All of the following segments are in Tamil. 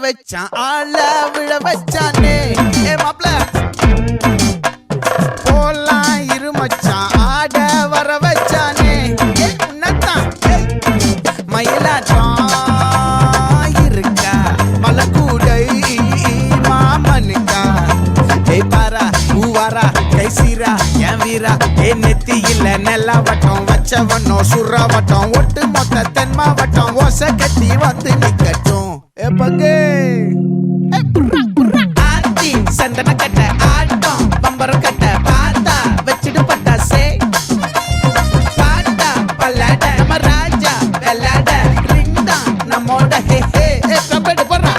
வச்சான் ஆள விழ வச்சானே ஏ மாப்ள போலாம் இரு மச்சான் ஆட வர வச்சானே உன்னத்தான் மயிலாட்டம் இருக்கா மலக்கூடை மாமனுக்கா ஏய் பாரா ஊவாரா கைசீரா என் வீரா ஏ நெத்தி இல்ல நெல்லா வட்டம் வச்சவனோ சுறா வட்டம் ஒட்டு மொத்த தென் மாவட்டம் ஓசை கட்டி வந்து நிக்கட்டும் ஏ பங்கே ஆத்தி சந்தன கட்ட ஆட்டம் பம்பரம் கட்ட பாத்தா வச்சிடு பட்டாசே பாட்டா பல்லாட நம்ம ராஜா வெள்ளாட ரிங் தான் நம்மோட ஹே ஹே ஏ கம்பெடு போறா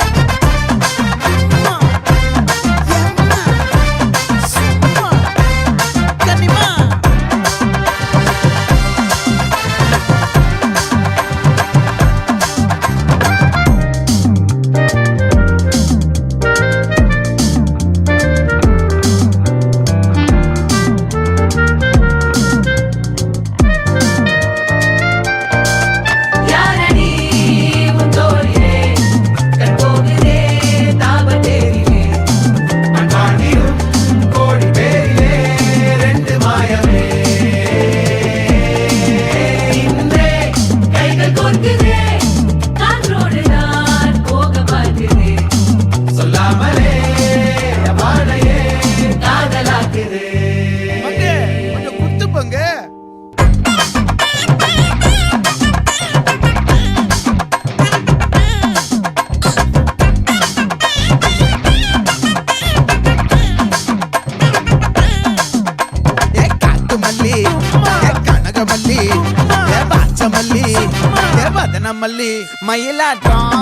மல்லி மயிலாட்டம்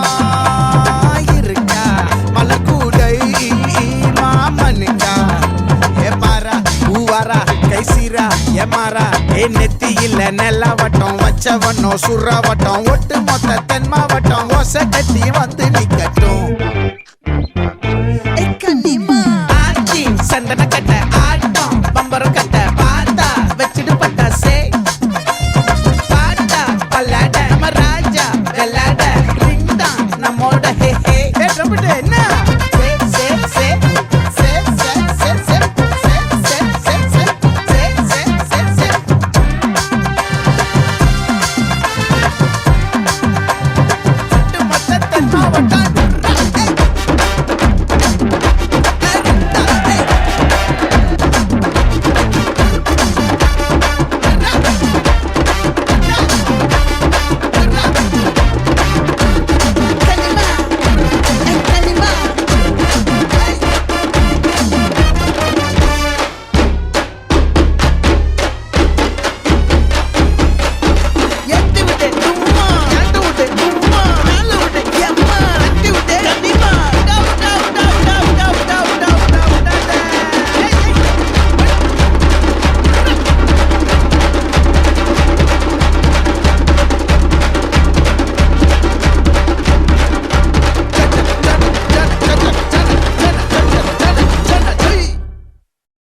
இருக்கா மலக்கூடை மாமனுக்கா ஏ பாரா ஊவாரா கைசீரா ஏ மாறா ஏ நெத்தி இல்ல நெல்லா வட்டம் வச்சவனோ சுறா வட்டம் ஒட்டு மொத்த தென் மாவட்டம் ஓசை கட்டி வந்து நிக்கட்டும்